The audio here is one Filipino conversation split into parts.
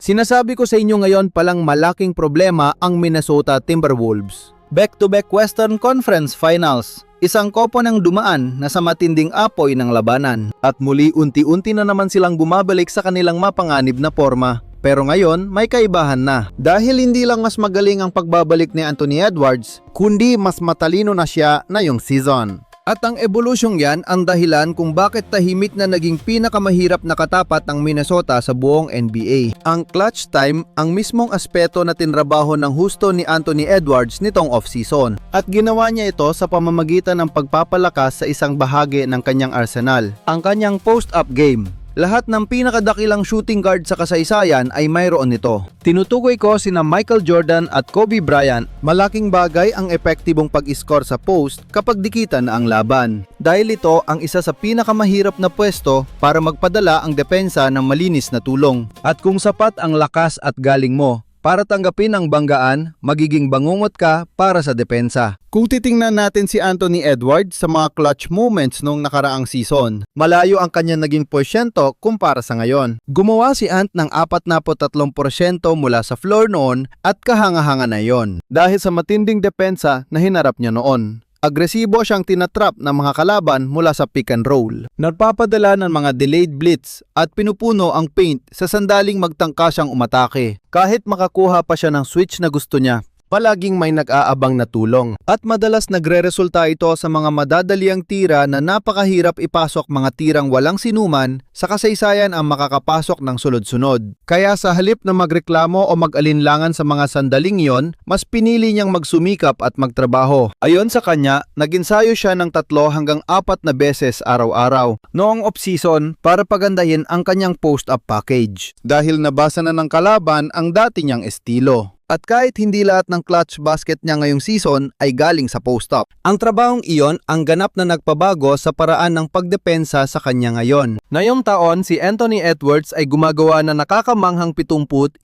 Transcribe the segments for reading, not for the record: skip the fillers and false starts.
Sinasabi ko sa inyo ngayon palang malaking problema ang Minnesota Timberwolves. Back-to-back Western Conference Finals. Isang kopo ng dumaan na sa matinding apoy ng labanan. At muli unti-unti na naman silang bumabalik sa kanilang mapanganib na forma. Pero ngayon, may kaibahan na. Dahil hindi lang mas magaling ang pagbabalik ni Anthony Edwards, kundi mas matalino na siya na yung season. At ang evolusyong yan ang dahilan kung bakit tahimik na naging pinakamahirap na katapat ng Minnesota sa buong NBA. Ang clutch time ang mismong aspeto na tinrabaho ng husto ni Anthony Edwards nitong offseason. At ginawa niya ito sa pamamagitan ng pagpapalakas sa isang bahagi ng kanyang arsenal, ang kanyang post-up game. Lahat ng pinakadakilang shooting guard sa kasaysayan ay mayroon nito. Tinutukoy ko sina Michael Jordan at Kobe Bryant. Malaking bagay ang epektibong pag-score sa post kapag dikitan na ang laban. Dahil ito ang isa sa pinakamahirap na pwesto para magpadala ang depensa ng malinis na tulong. At kung sapat ang lakas at galing mo para tanggapin ang banggaan, magiging bangungot ka para sa depensa. Kung titingnan natin si Anthony Edwards sa mga clutch moments noong nakaraang season, malayo ang kanya naging porsyento kumpara sa ngayon. Gumawa si Ant ng 43% mula sa floor noon at kahanga-hanga na yon dahil sa matinding depensa na hinarap niya noon. Agresibo siyang tinatrap ng mga kalaban mula sa pick and roll. Nagpapadala ng mga delayed blitz at pinupuno ang paint sa sandaling magtangka siyang umatake. Kahit makakuha pa siya ng switch na gusto niya, palaging may nag-aabang na tulong. At madalas nagre-resulta ito sa mga madadaliang tira na napakahirap ipasok, mga tirang walang sinuman sa kasaysayan ang makakapasok ng sunod-sunod. Kaya sa halip na magreklamo o mag-alinlangan sa mga sandaling yon, mas pinili niyang magsumikap at magtrabaho. Ayon sa kanya, nag-ensayo siya ng 3 hanggang 4 na beses araw-araw noong off-season para pagandahin ang kanyang post-up package. Dahil nabasa na ng kalaban ang dati niyang estilo. At kahit hindi lahat ng clutch basket niya ngayong season ay galing sa post-up, ang trabahong iyon ang ganap na nagpabago sa paraan ng pagdepensa sa kanya ngayon. Ngayong taon, si Anthony Edwards ay gumagawa na nakakamanghang 71%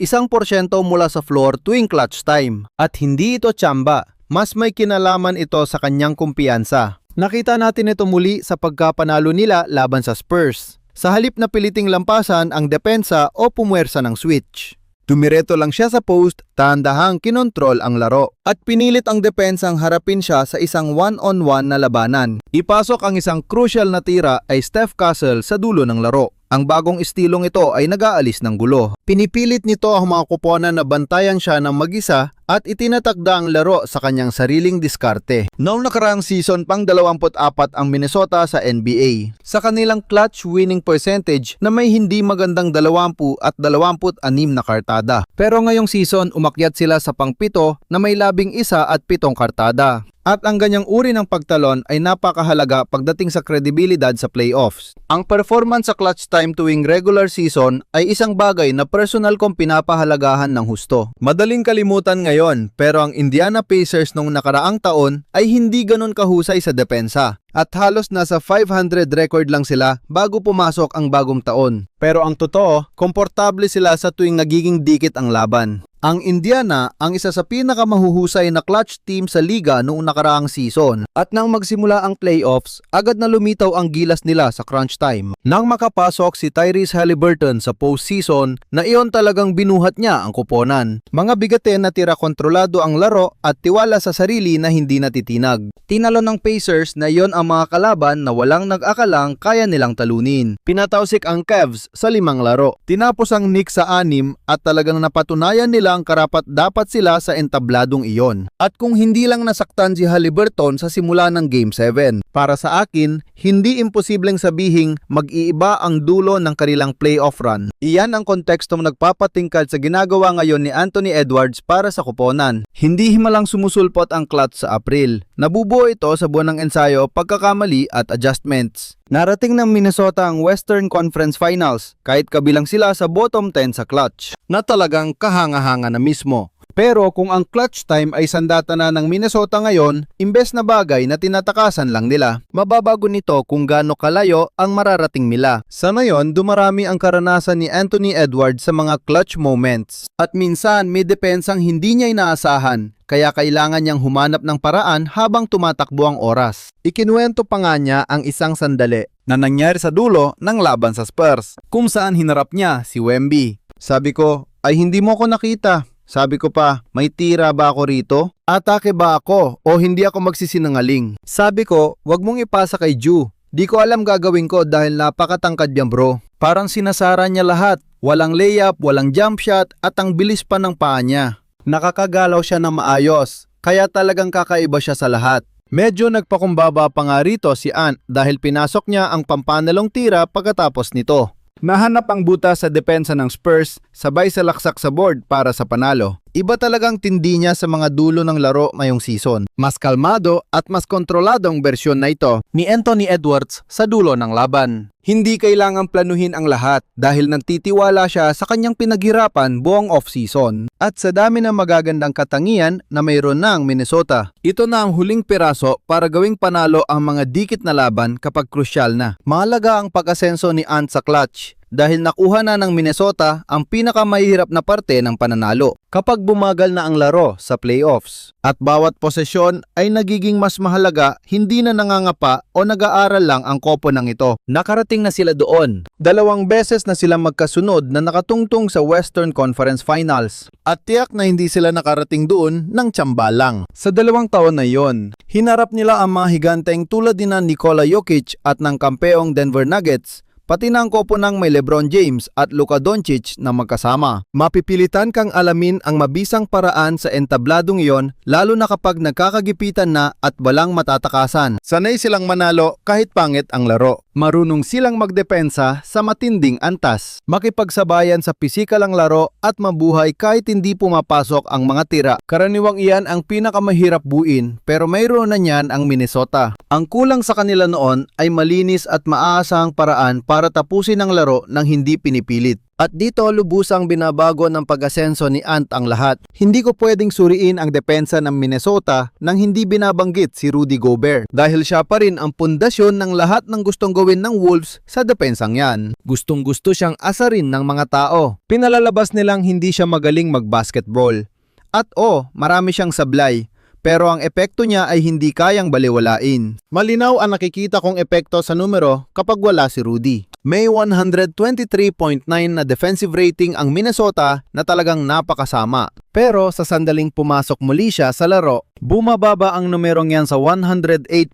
mula sa floor tuwing clutch time. At hindi ito tsamba, mas may kinalaman ito sa kanyang kumpiyansa. Nakita natin ito muli sa pagkapanalo nila laban sa Spurs. Sa halip na piliting lampasan ang depensa o pumwersa ng switch, dumireto lang siya sa post, tandahang kinontrol ang laro. At pinilit ang depensang harapin siya sa isang one-on-one na labanan. Ipasok ang isang crucial na tira ay Steph Castle sa dulo ng laro. Ang bagong estilong ito ay nag-aalis ng gulo. Pinipilit nito ang mga kuponan na bantayan siya ng mag-isa at itinatakda ang laro sa kanyang sariling diskarte. Noong nakaraang season, pang 24 ang Minnesota sa NBA. Sa kanilang clutch winning percentage na may hindi magandang 20 at 26 na kartada. Pero ngayong season, umakyat sila sa pang-7 na may 11 at 7 kartada. At ang ganyang uri ng pagtalon ay napakahalaga pagdating sa kredibilidad sa playoffs. Ang performance sa clutch time tuwing regular season ay isang bagay na personal kong pinapahalagahan ng husto. Madaling kalimutan ngayon, pero ang Indiana Pacers noong nakaraang taon ay hindi ganun kahusay sa depensa. At halos nasa 500 record lang sila bago pumasok ang bagong taon. Pero ang totoo, komportable sila sa tuwing nagiging dikit ang laban. Ang Indiana ang isa sa pinakamahuhusay na clutch team sa liga noong nakaraang season. At nang magsimula ang playoffs, agad na lumitaw ang gilas nila sa crunch time. Nang makapasok si Tyrese Haliburton sa postseason, na iyon talagang binuhat niya ang kuponan. Mga bigatin na tira, kontrolado ang laro at tiwala sa sarili na hindi natitinag. Tinalo ng Pacers na iyon ang mga kalaban na walang nag-akalang kaya nilang talunin. Pinatausik ang Cavs sa 5 laro. Tinapos ang Knicks sa 6 at talagang napatunayan nila ang karapat-dapat sila sa entabladong iyon. At kung hindi lang nasaktan si Haliburton sa simula ng Game 7, para sa akin, hindi imposibleng sabihing mag-iiba ang dulo ng kanilang playoff run. Iyan ang kontekstong nagpapatingkad sa ginagawa ngayon ni Anthony Edwards para sa koponan. Hindi himalang sumusulpot ang clutch sa April. Nabubuo ito sa buwan ng ensayo, pagkakamali at adjustments. Narating ng Minnesota ang Western Conference Finals kahit kabilang sila sa bottom 10 sa clutch, na talagang kahanga-hanga na mismo. Pero kung ang clutch time ay sandata na ng Minnesota ngayon, imbes na bagay na tinatakasan lang nila, mababago nito kung gaano kalayo ang mararating nila. Sa ngayon, dumarami ang karanasan ni Anthony Edwards sa mga clutch moments. At minsan may depensang hindi niya inaasahan, kaya kailangan niyang humanap ng paraan habang tumatakbo ang oras. Ikinuwento pa nga niya ang isang sandali na nangyari sa dulo ng laban sa Spurs, kung saan hinarap niya si Wemby. Sabi ko, Ay hindi mo ko nakita. Sabi ko pa, may tira ba ako rito? Atake ba ako o hindi ako magsisinungaling? Sabi ko, wag mong ipasa kay Ju. Di ko alam gagawin ko dahil napakatangkad yan bro. Parang sinasara niya lahat. Walang layup, walang jump shot at ang bilis pa ng paa niya. Nakakagalaw siya ng maayos, kaya talagang kakaiba siya sa lahat. Medyo nagpakumbaba pa nga rito si Ant dahil pinasok niya ang pampanalong tira pagkatapos nito. Nahanap ang buta sa depensa ng Spurs, sabay sa laksak sa board para sa panalo. Iba talagang tindi niya sa mga dulo ng laro ngayong season. Mas kalmado at mas kontroladong bersyon na ito ni Anthony Edwards sa dulo ng laban. Hindi kailangang planuhin ang lahat dahil nagtitiwala siya sa kanyang pinaghirapan buong off-season at sa dami ng magagandang katangian na mayroon na ang Minnesota. Ito na ang huling piraso para gawing panalo ang mga dikit na laban kapag krusyal na. Mahalaga ang pag-asenso ni Ant sa clutch dahil nakuha na ng Minnesota ang pinakamahirap na parte ng pananalo kapag bumagal na ang laro sa playoffs. At bawat posesyon ay nagiging mas mahalaga, hindi na nangangapa o nag-aaral lang ang koponang ito. Nakarating na sila doon. 2 beses na sila magkasunod na nakatungtong sa Western Conference Finals. At tiyak na hindi sila nakarating doon ng tsamba lang. Sa 2 taon na yon, hinarap nila ang mga higanteng tulad ni Nikola Jokic at ng kampeong Denver Nuggets, pati na ang koponang may LeBron James at Luka Doncic na magkasama. Mapipilitan kang alamin ang mabisang paraan sa entabladong iyon lalo na kapag nagkakagipitan na at walang matatakasan. Sanay silang manalo kahit pangit ang laro. Marunong silang magdepensa sa matinding antas. Makipagsabayan sa pisikalang laro at mabuhay kahit hindi pumapasok ang mga tira. Karaniwang iyan ang pinakamahirap buuin pero mayroon na niyan ang Minnesota. Ang kulang sa kanila noon ay malinis at maaasahang paraan para tapusin ang laro nang hindi pinipilit. At dito lubusang binabago ng pag-asenso ni Ant ang lahat. Hindi ko pwedeng suriin ang depensa ng Minnesota nang hindi binabanggit si Rudy Gobert dahil siya pa rin ang pundasyon ng lahat ng gustong gawin ng Wolves sa depensang yan. Gustong-gusto siyang asarin ng mga tao. Pinalalabas nilang hindi siya magaling mag-basketball. At marami siyang sablay. Pero ang epekto niya ay hindi kayang baliwalain. Malinaw ang nakikita kong epekto sa numero kapag wala si Rudy. May 123.9 na defensive rating ang Minnesota na talagang napakasama. Pero sa sandaling pumasok muli siya sa laro, bumababa ang numerong yan sa 108.2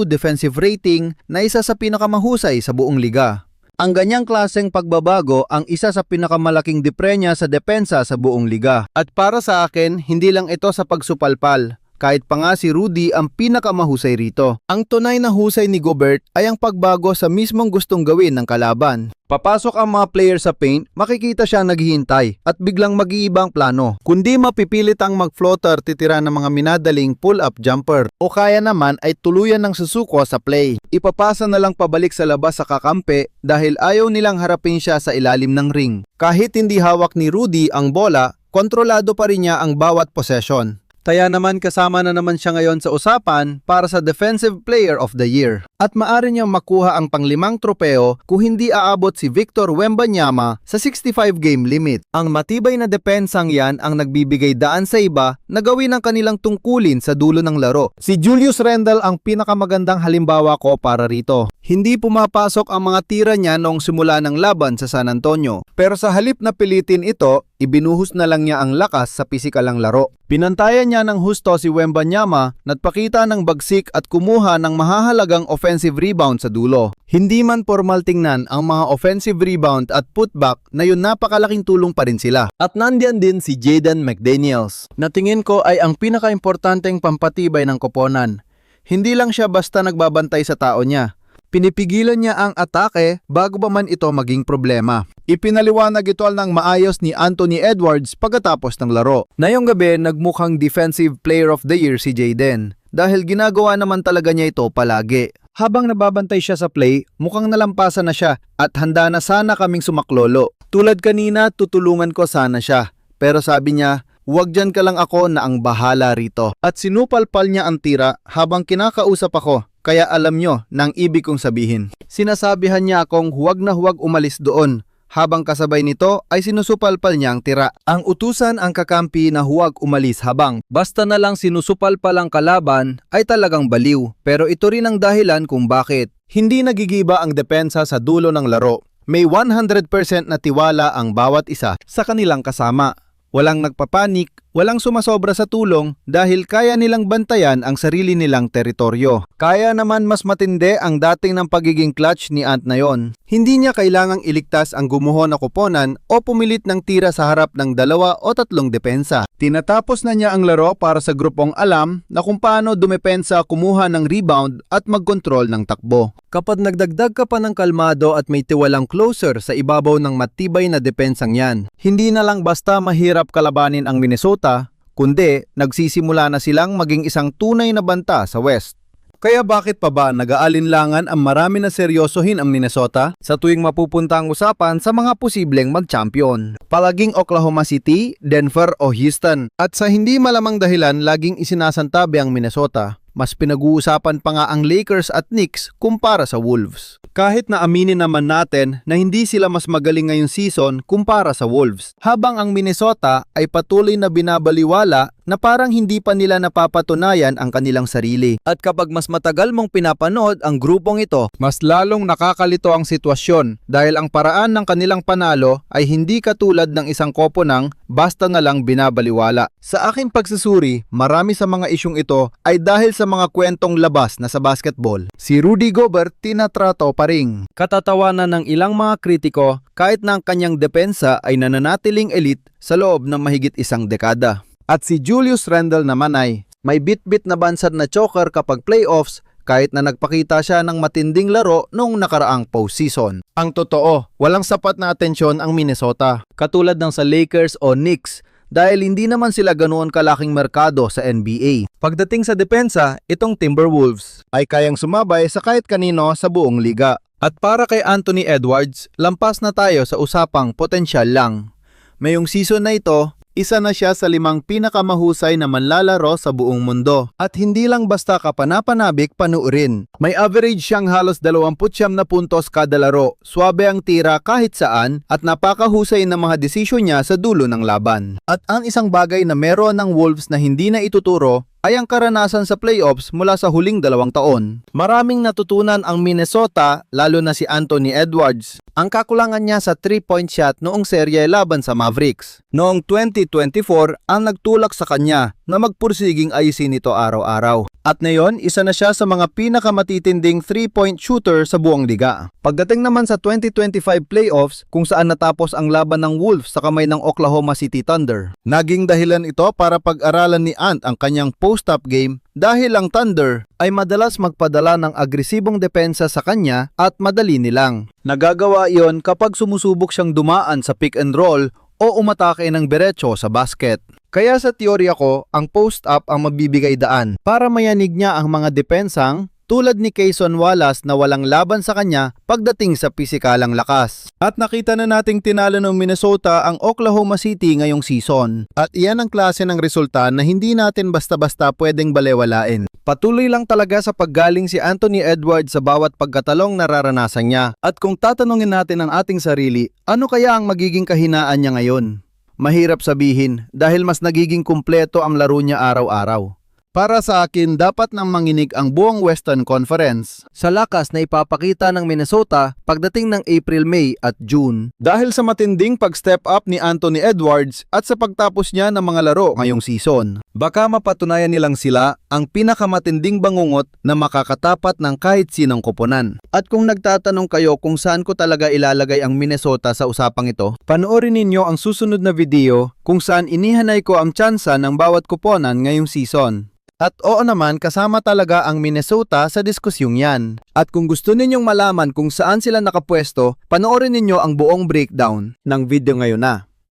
defensive rating na isa sa pinakamahusay sa buong liga. Ang ganyang klaseng pagbabago ang isa sa pinakamalaking deprenya sa depensa sa buong liga. At para sa akin, hindi lang ito sa pagsupalpal. Kahit pa nga si Rudy ang pinakamahusay rito. Ang tunay na husay ni Gobert ay ang pagbago sa mismong gustong gawin ng kalaban. Papasok ang mga player sa paint, makikita siya naghihintay at biglang mag-iibang plano. Kundi mapipilit ang mag-floater titira ng mga minadaling pull-up jumper o kaya naman ay tuluyan ng susuko sa play. Ipapasa na lang pabalik sa labas sa kakampi dahil ayaw nilang harapin siya sa ilalim ng ring. Kahit hindi hawak ni Rudy ang bola, kontrolado pa rin niya ang bawat possession. Kaya naman kasama na naman siya ngayon sa usapan para sa Defensive Player of the Year. At maaari niyang makuha ang pang-5 tropeo kung hindi aabot si Victor Wembanyama sa 65 game limit. Ang matibay na depensang yan ang nagbibigay daan sa iba na gawin ang kanilang tungkulin sa dulo ng laro. Si Julius Randle ang pinakamagandang halimbawa ko para rito. Hindi pumapasok ang mga tira niya noong simula ng laban sa San Antonio. Pero sa halip na pilitin ito, ibinuhos na lang niya ang lakas sa pisikalang laro. Pinantayan niya ng husto si Wembanyama nagpakita ng bagsik at kumuha ng mahahalagang offensive rebound sa dulo. Hindi man formal tingnan ang mga offensive rebound at putback na yun napakalaking tulong pa rin sila. At nandiyan din si Jaden McDaniels na tingin ko ay ang pinakaimportanteng pampatibay ng koponan. Hindi lang siya basta nagbabantay sa tao niya. Pinipigilan niya ang atake bago pa man ito maging problema. Ipinaliwanag ito ng maayos ni Anthony Edwards pagkatapos ng laro. Ngayong gabi, nagmukhang Defensive Player of the Year si Jaden dahil ginagawa naman talaga niya ito palagi. Habang nababantay siya sa play, mukhang nalampasan na siya at handa na sana kaming sumaklolo. Tulad kanina, tutulungan ko sana siya. Pero sabi niya, "Huwag dyan ka lang ako na ang bahala rito." At sinupalpal niya ang tira habang kinakausap ako. Kaya alam nyo nang ibig kong sabihin. Sinasabihan niya akong huwag na huwag umalis doon. Habang kasabay nito ay sinusupalpal niya ang tira. Ang utusan ang kakampi na huwag umalis habang basta na lang sinusupalpal ang kalaban ay talagang baliw. Pero ito rin ang dahilan kung bakit hindi nagigiba ang depensa sa dulo ng laro. May 100% na tiwala ang bawat isa sa kanilang kasama. Walang nagpapanik, walang sumasobra sa tulong dahil kaya nilang bantayan ang sarili nilang teritoryo. Kaya naman mas matindi ang dating ng pagiging clutch ni Ant na yon. Hindi niya kailangang iligtas ang gumuho na koponan o pumilit ng tira sa harap ng 2 o 3 depensa. Tinatapos na niya ang laro para sa grupong alam na kung paano dumepensa, kumuha ng rebound at magkontrol ng takbo. Kapag nagdagdag ka pa ng kalmado at may tiwalang closer sa ibabaw ng matibay na depensang yan, hindi na lang basta mahirap kalabanin ang Minnesota, kundi nagsisimula na silang maging isang tunay na banta sa West. Kaya bakit pa ba nag-aalinlangan ang marami na seryosohin ang Minnesota sa tuwing mapupunta ang usapan sa mga posibleng mag-champion? Palaging Oklahoma City, Denver o Houston. At sa hindi malamang dahilan laging isinasantabi ang Minnesota. Mas pinag-uusapan pa nga ang Lakers at Knicks kumpara sa Wolves. Kahit na aminin naman natin na hindi sila mas magaling ngayong season kumpara sa Wolves. Habang ang Minnesota ay patuloy na binabaliwala na parang hindi pa nila napapatunayan ang kanilang sarili. At kapag mas matagal mong pinapanood ang grupong ito, mas lalong nakakalito ang sitwasyon dahil ang paraan ng kanilang panalo ay hindi katulad ng isang koponang basta na lang binabaliwala. Sa aking pagsusuri, marami sa mga isyong ito ay dahil sa mga kwentong labas na sa basketball. Si Rudy Gobert tinatrato pa rin. Katatawanan ng ilang mga kritiko kahit na ang kanyang depensa ay nananatiling elite sa loob ng mahigit isang dekada. At si Julius Randle naman ay may bit-bit na bansad na choker kapag playoffs kahit na nagpakita siya ng matinding laro noong nakaraang postseason. Ang totoo, walang sapat na atensyon ang Minnesota, katulad ng sa Lakers o Knicks dahil hindi naman sila ganoon kalaking merkado sa NBA. Pagdating sa depensa, itong Timberwolves ay kayang sumabay sa kahit kanino sa buong liga. At para kay Anthony Edwards, lampas na tayo sa usapang potensyal lang. Mayong season na ito, isa na siya sa 5 pinakamahusay na manlalaro sa buong mundo. At hindi lang basta kapanapanabik panuurin. May average siyang halos 29 na puntos kada laro, swabe ang tira kahit saan at napakahusay ng mga desisyon niya sa dulo ng laban. At ang isang bagay na meron ng Wolves na hindi na ituturo ay ang karanasan sa playoffs mula sa huling 2 taon. Maraming natutunan ang Minnesota, lalo na si Anthony Edwards. Ang kakulangan niya sa 3-point shot noong serye laban sa Mavericks. Noong 2024, ang nagtulak sa kanya na magpursiging ayusin ito araw-araw. At ngayon, isa na siya sa mga pinakamatitinding 3-point shooter sa buong liga. Pagdating naman sa 2025 playoffs, kung saan natapos ang laban ng Wolves sa kamay ng Oklahoma City Thunder. Naging dahilan ito para pag-aralan ni Ant ang kanyang post-up game dahil ang Thunder ay madalas magpadala ng agresibong depensa sa kanya at madali nilang. Nagagawa iyon kapag sumusubok siyang dumaan sa pick and roll o umatake ng diretso sa basket. Kaya sa teorya ko, ang post-up ang magbibigay daan para mayanig niya ang mga depensang tulad ni Cason Wallace na walang laban sa kanya pagdating sa pisikalang lakas. At nakita na nating tinalo ng Minnesota ang Oklahoma City ngayong season. At iyan ang klase ng resulta na hindi natin basta-basta pwedeng balewalain. Patuloy lang talaga sa paggaling si Anthony Edwards sa bawat pagkatalong nararanasan niya. At kung tatanungin natin ang ating sarili, ano kaya ang magiging kahinaan niya ngayon? Mahirap sabihin dahil mas nagiging kumpleto ang laro niya araw-araw. Para sa akin, dapat nang manginig ang buong Western Conference sa lakas na ipapakita ng Minnesota pagdating ng April, May at June. Dahil sa matinding pag-step up ni Anthony Edwards at sa pagtapos niya ng mga laro ngayong season. Baka mapatunayan nilang sila ang pinakamatinding bangungot na makakatapat ng kahit sinong koponan. At kung nagtatanong kayo kung saan ko talaga ilalagay ang Minnesota sa usapang ito, panoorin ninyo ang susunod na video kung saan inihanay ko ang tsansa ng bawat koponan ngayong season. At oo naman, kasama talaga ang Minnesota sa diskusyong yan. At kung gusto ninyong malaman kung saan sila nakapwesto, panoorin ninyo ang buong breakdown ng video ngayon na.